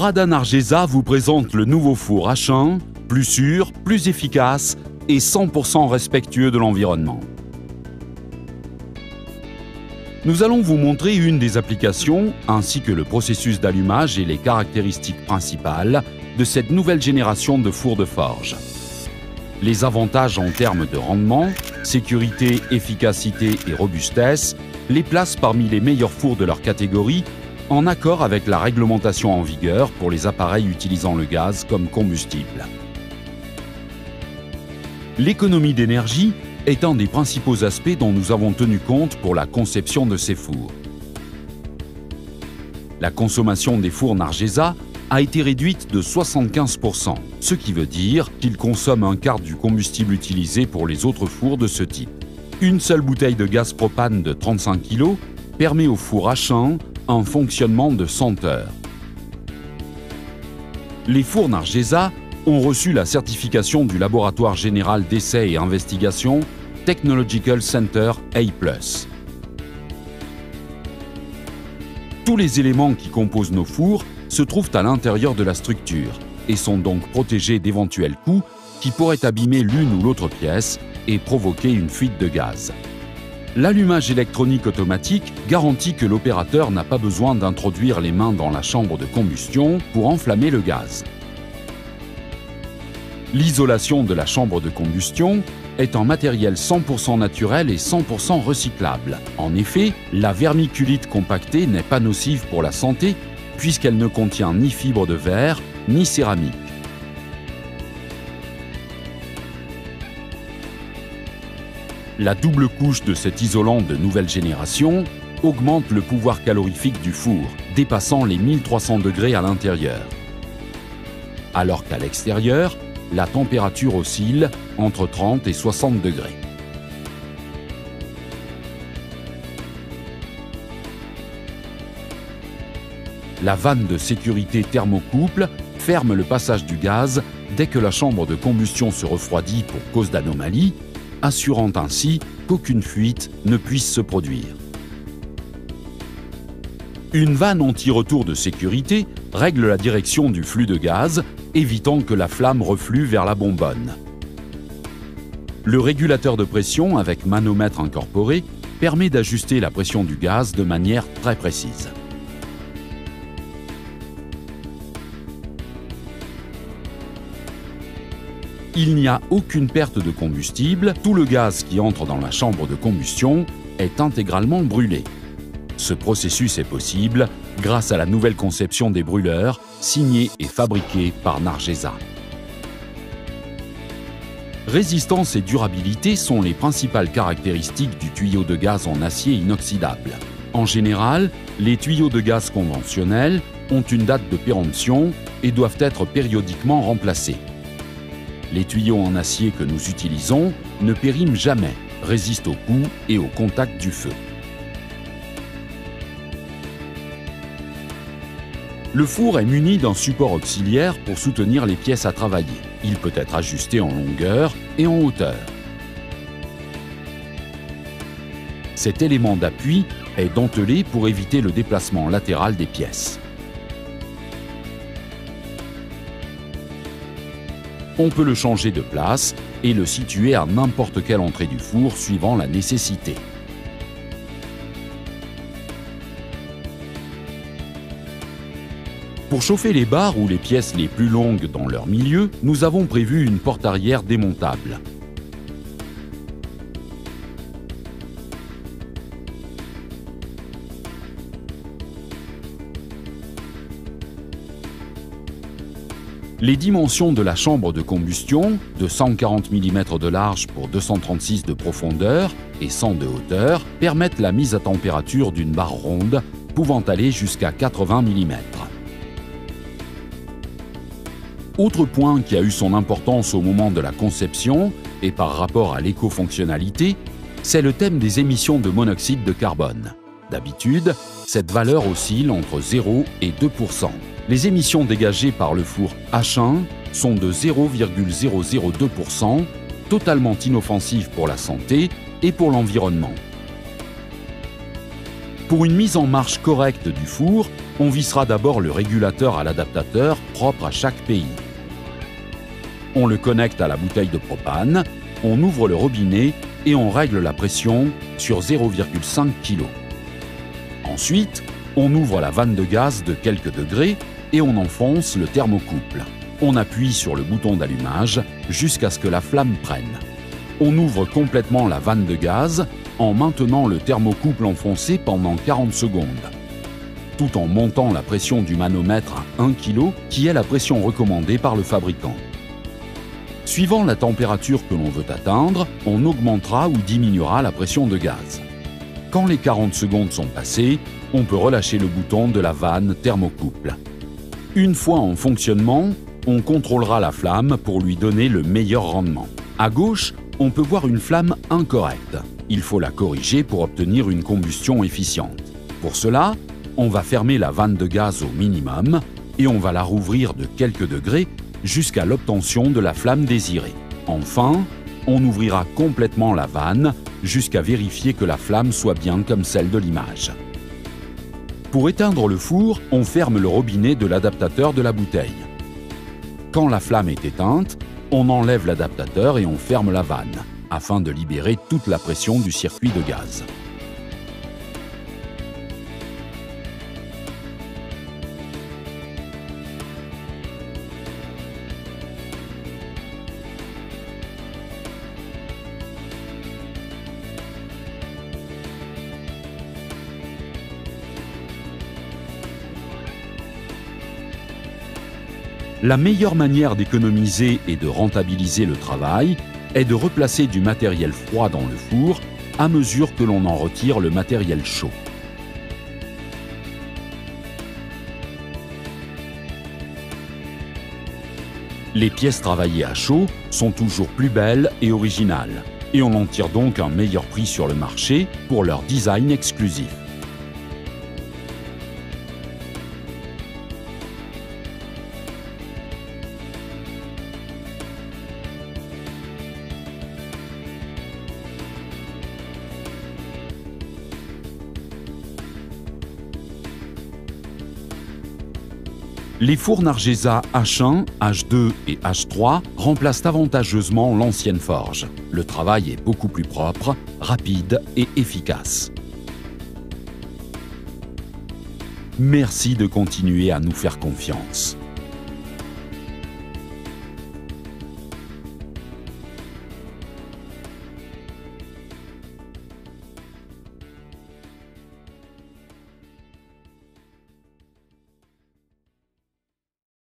Bradan Argesa vous présente le nouveau four H1, plus sûr, plus efficace et 100% respectueux de l'environnement. Nous allons vous montrer une des applications ainsi que le processus d'allumage et les caractéristiques principales de cette nouvelle génération de fours de forge. Les avantages en termes de rendement, sécurité, efficacité et robustesse les placent parmi les meilleurs fours de leur catégorie en accord avec la réglementation en vigueur pour les appareils utilisant le gaz comme combustible. L'économie d'énergie est un des principaux aspects dont nous avons tenu compte pour la conception de ces fours. La consommation des fours Argesa a été réduite de 75%, ce qui veut dire qu'ils consomment un quart du combustible utilisé pour les autres fours de ce type. Une seule bouteille de gaz propane de 35 kg permet au four H1 un fonctionnement de 100 heures. Les fours Argesa ont reçu la certification du Laboratoire Général d'Essais et Investigations Technological Center A+. Tous les éléments qui composent nos fours se trouvent à l'intérieur de la structure et sont donc protégés d'éventuels coups qui pourraient abîmer l'une ou l'autre pièce et provoquer une fuite de gaz. L'allumage électronique automatique garantit que l'opérateur n'a pas besoin d'introduire les mains dans la chambre de combustion pour enflammer le gaz. L'isolation de la chambre de combustion est en matériel 100% naturel et 100% recyclable. En effet, la vermiculite compactée n'est pas nocive pour la santé puisqu'elle ne contient ni fibre de verre ni céramique. La double couche de cet isolant de nouvelle génération augmente le pouvoir calorifique du four, dépassant les 1300 degrés à l'intérieur. Alors qu'à l'extérieur, la température oscille entre 30 et 60 degrés. La vanne de sécurité thermocouple ferme le passage du gaz dès que la chambre de combustion se refroidit pour cause d'anomalie, assurant ainsi qu'aucune fuite ne puisse se produire. Une vanne anti-retour de sécurité règle la direction du flux de gaz, évitant que la flamme reflue vers la bonbonne. Le régulateur de pression avec manomètre incorporé permet d'ajuster la pression du gaz de manière très précise. Il n'y a aucune perte de combustible, tout le gaz qui entre dans la chambre de combustion est intégralement brûlé. Ce processus est possible grâce à la nouvelle conception des brûleurs, signée et fabriquée par Argesa. Résistance et durabilité sont les principales caractéristiques du tuyau de gaz en acier inoxydable. En général, les tuyaux de gaz conventionnels ont une date de péremption et doivent être périodiquement remplacés. Les tuyaux en acier que nous utilisons ne périment jamais, résistent aux coups et au contact du feu. Le four est muni d'un support auxiliaire pour soutenir les pièces à travailler. Il peut être ajusté en longueur et en hauteur. Cet élément d'appui est dentelé pour éviter le déplacement latéral des pièces. On peut le changer de place et le situer à n'importe quelle entrée du four suivant la nécessité. Pour chauffer les barres ou les pièces les plus longues dans leur milieu, nous avons prévu une porte arrière démontable. Les dimensions de la chambre de combustion, de 140 mm de large pour 236 de profondeur et 100 de hauteur, permettent la mise à température d'une barre ronde pouvant aller jusqu'à 80 mm. Autre point qui a eu son importance au moment de la conception et par rapport à l'éco-fonctionnalité, c'est le thème des émissions de monoxyde de carbone. D'habitude, cette valeur oscille entre 0 et 2%. Les émissions dégagées par le four H1 sont de 0,002%, totalement inoffensives pour la santé et pour l'environnement. Pour une mise en marche correcte du four, on vissera d'abord le régulateur à l'adaptateur propre à chaque pays. On le connecte à la bouteille de propane, on ouvre le robinet et on règle la pression sur 0,5 kg. Ensuite, on ouvre la vanne de gaz de quelques degrés et on enfonce le thermocouple. On appuie sur le bouton d'allumage jusqu'à ce que la flamme prenne. On ouvre complètement la vanne de gaz en maintenant le thermocouple enfoncé pendant 40 secondes, tout en montant la pression du manomètre à 1 kg, qui est la pression recommandée par le fabricant. Suivant la température que l'on veut atteindre, on augmentera ou diminuera la pression de gaz. Quand les 40 secondes sont passées, on peut relâcher le bouton de la vanne thermocouple. Une fois en fonctionnement, on contrôlera la flamme pour lui donner le meilleur rendement. À gauche, on peut voir une flamme incorrecte. Il faut la corriger pour obtenir une combustion efficiente. Pour cela, on va fermer la vanne de gaz au minimum et on va la rouvrir de quelques degrés jusqu'à l'obtention de la flamme désirée. Enfin, on ouvrira complètement la vanne jusqu'à vérifier que la flamme soit bien comme celle de l'image. Pour éteindre le four, on ferme le robinet de l'adaptateur de la bouteille. Quand la flamme est éteinte, on enlève l'adaptateur et on ferme la vanne, afin de libérer toute la pression du circuit de gaz. La meilleure manière d'économiser et de rentabiliser le travail est de replacer du matériel froid dans le four à mesure que l'on en retire le matériel chaud. Les pièces travaillées à chaud sont toujours plus belles et originales, et on en tire donc un meilleur prix sur le marché pour leur design exclusif. Les fours Nargesa H1, H2 et H3 remplacent avantageusement l'ancienne forge. Le travail est beaucoup plus propre, rapide et efficace. Merci de continuer à nous faire confiance.